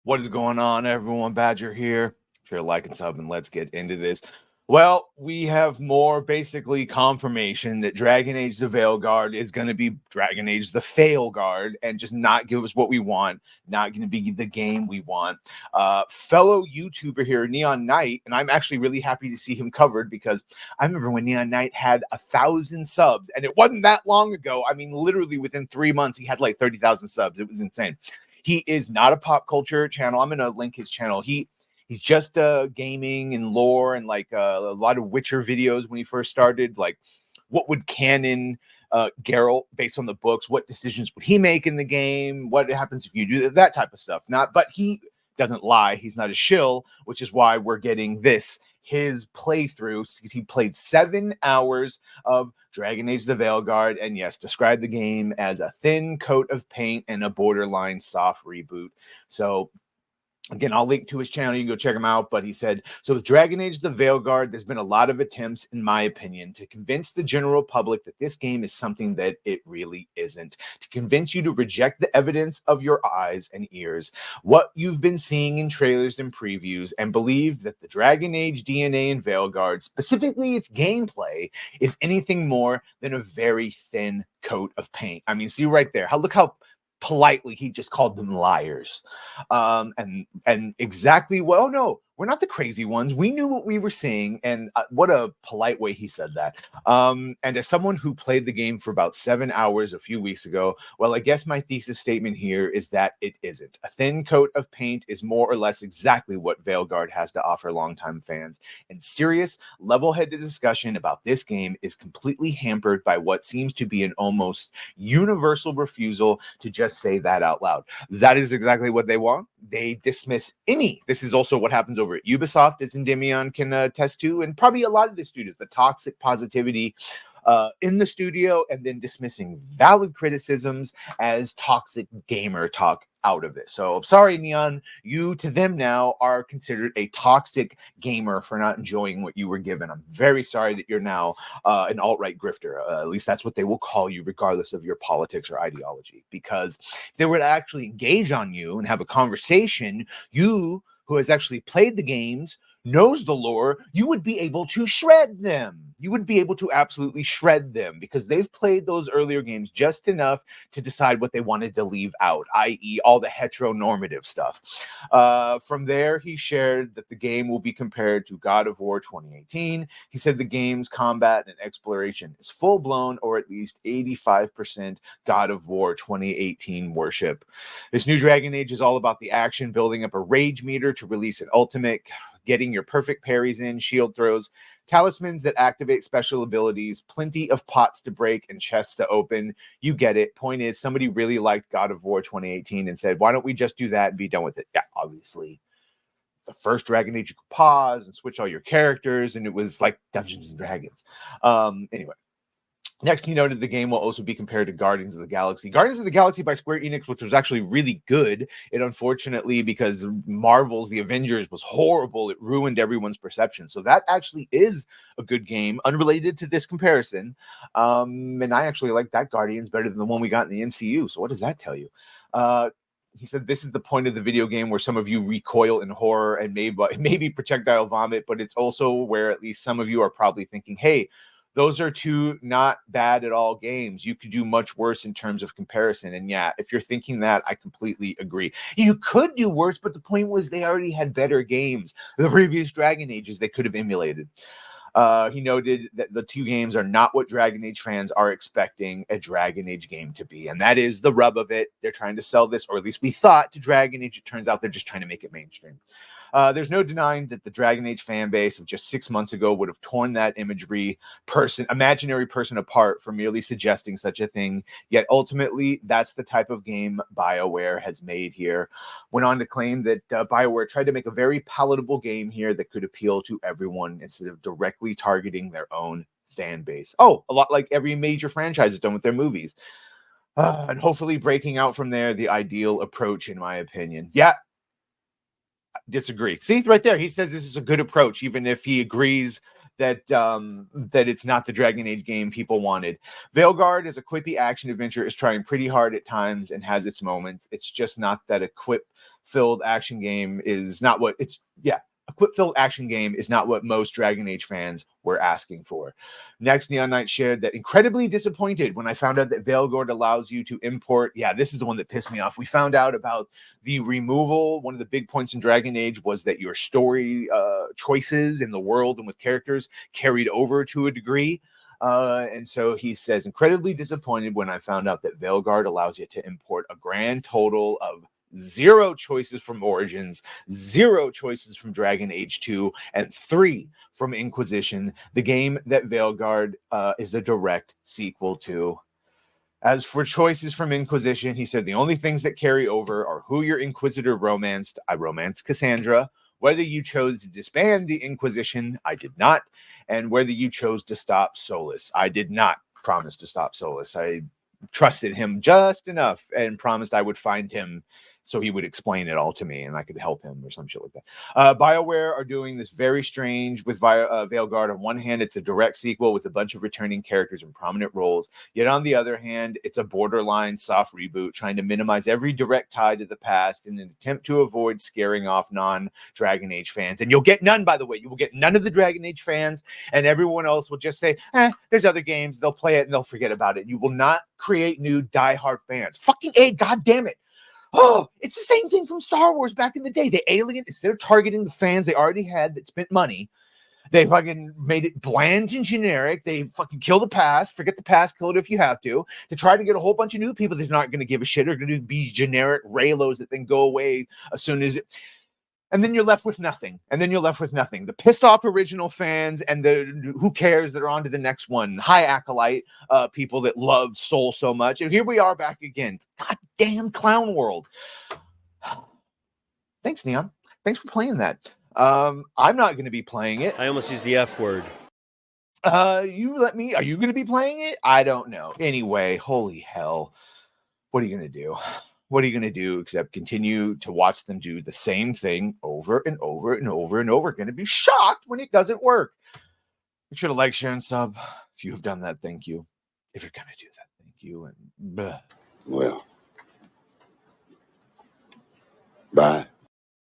What is going on, everyone? Badger here. Sure, like and sub, and let's get into this. Well, we have more basically confirmation that Dragon Age the Veilguard is going to be Dragon Age the Failguard and just not give us what we want, not going to be the game we want. Fellow YouTuber here, Neon Knight, and I'm actually really happy to see him covered because I remember when Neon Knight had 1,000 subs, and it wasn't that long ago. I mean, literally within 3 months, he had like 30,000 subs. It was insane. He is not a pop culture channel. I'm going to link his channel. He's just gaming and lore and like a lot of Witcher videos when he first started. Like, what would canon Geralt based on the books? What decisions would he make in the game? What happens if you do that type of stuff? But he doesn't lie. He's not a shill, which is why we're getting his playthrough. He played 7 hours of Dragon Age the Veilguard, and yes, described the game as a thin coat of paint and a borderline soft reboot. So again, I'll link to his channel. You can go check him out. But he said, so with Dragon Age the Veilguard, there's been a lot of attempts, in my opinion, to convince the general public that this game is something that it really isn't. To convince you to reject the evidence of your eyes and ears, what you've been seeing in trailers and previews, and believe that the Dragon Age DNA in Veilguard, specifically its gameplay, is anything more than a very thin coat of paint. I mean, see right there. Look how politely he just called them liars, and exactly, well, no, we're not the crazy ones. We knew what we were seeing, and what a polite way he said that. And as someone who played the game for about 7 hours a few weeks ago, well, I guess my thesis statement here is that it isn't. A thin coat of paint is more or less exactly what Veilguard has to offer longtime fans, and serious, level-headed discussion about this game is completely hampered by what seems to be an almost universal refusal to just say that out loud. That is exactly what they want. They dismiss any. This is also what happens over at Ubisoft, as Endymion can attest to, and probably a lot of the studios, the toxic positivity in the studio, and then dismissing valid criticisms as toxic gamer talk out of it. So sorry, Neon, you to them now are considered a toxic gamer for not enjoying what you were given. I'm very sorry that you're now an alt-right grifter. At least that's what they will call you, regardless of your politics or ideology. Because if they were to actually engage on you and have a conversation, you, who has actually played the games, knows the lore, you would be able to shred them. You would be able to absolutely shred them because they've played those earlier games just enough to decide what they wanted to leave out, i.e. all the heteronormative stuff. From there, he shared that the game will be compared to God of War 2018. He said the game's combat and exploration is full-blown, or at least 85% God of War 2018 worship. This new Dragon Age is all about the action, building up a rage meter to release an ultimate, getting your perfect parries in, shield throws, talismans that activate special abilities, plenty of pots to break and chests to open. You get it. Point is, somebody really liked God of War 2018 and said, why don't we just do that and be done with it? Yeah, obviously. The first Dragon Age, you could pause and switch all your characters, and it was like Dungeons and Dragons. Anyway. Next, he noted the game will also be compared to Guardians of the Galaxy. Guardians of the Galaxy by Square Enix, which was actually really good. It unfortunately, because Marvel's The Avengers was horrible, it ruined everyone's perception. So that actually is a good game, unrelated to this comparison. And I actually like that Guardians better than the one we got in the MCU. So what does that tell you? He said this is the point of the video game where some of you recoil in horror and maybe projectile vomit, but it's also where at least some of you are probably thinking, hey, those are two not bad at all games. You could do much worse in terms of comparison. And yeah, if you're thinking that, I completely agree. You could do worse, but the point was they already had better games. The previous Dragon Ages they could have emulated. He noted that the two games are not what Dragon Age fans are expecting a Dragon Age game to be. And that is the rub of it. They're trying to sell this, or at least we thought, to Dragon Age. It turns out they're just trying to make it mainstream. There's no denying that the Dragon Age fan base of just 6 months ago would have torn that imaginary person apart for merely suggesting such a thing. Yet ultimately, that's the type of game BioWare has made here. Went on to claim that BioWare tried to make a very palatable game here that could appeal to everyone instead of directly targeting their own fan base. Oh, a lot like every major franchise has done with their movies. And hopefully breaking out from there, the ideal approach, in my opinion. Yeah. Disagree. See, right there, he says this is a good approach, even if he agrees that it's not the Dragon Age game people wanted. Veilguard, as a quippy action adventure, is trying pretty hard at times and has its moments. It's just not that a quip filled action game is not what it's. Yeah, a quip-filled action game is not what most Dragon Age fans were asking for. Next, Neon Knight shared that incredibly disappointed when I found out that Veilguard allows you to import. Yeah, this is the one that pissed me off. We found out about the removal. One of the big points in Dragon Age was that your story choices in the world and with characters carried over to a degree. And so he says, incredibly disappointed when I found out that Veilguard allows you to import a grand total of 0 choices from Origins, 0 choices from Dragon Age 2, and 3 from Inquisition, the game that Veilguard is a direct sequel to. As for choices from Inquisition, he said the only things that carry over are who your Inquisitor romanced. I romanced Cassandra. Whether you chose to disband the Inquisition, I did not. And whether you chose to stop Solus, I did not promise to stop Solus. I trusted him just enough and promised I would find him so he would explain it all to me and I could help him or some shit like that. BioWare are doing this very strange with Veilguard. On one hand, it's a direct sequel with a bunch of returning characters in prominent roles. Yet on the other hand, it's a borderline soft reboot trying to minimize every direct tie to the past in an attempt to avoid scaring off non-Dragon Age fans. And you'll get none, by the way. You will get none of the Dragon Age fans, and everyone else will just say, there's other games. They'll play it and they'll forget about it. You will not create new diehard fans. Fucking A, God damn it. Oh, it's the same thing from Star Wars back in the day. The Alien, instead of targeting the fans they already had that spent money, they fucking made it bland and generic. They fucking kill the past, forget the past, kill it if you have to try to get a whole bunch of new people that's not going to give a shit or going to be generic Raylos that then go away as soon as it. And then you're left with nothing. The pissed off original fans and the who cares that are on to the next one. High acolyte people that love Soul so much. And here we are back again. Goddamn Clown World. Thanks, Neon. Thanks for playing that. I'm not going to be playing it. I almost used the F word. You let me. Are you going to be playing it? I don't know. Anyway, holy hell. What are you going to do? What are you going to do except continue to watch them do the same thing over and over and over and over? Going to be shocked when it doesn't work. Make sure to like, share, and sub. If you have done that, thank you. If you're going to do that, thank you. And well, bye.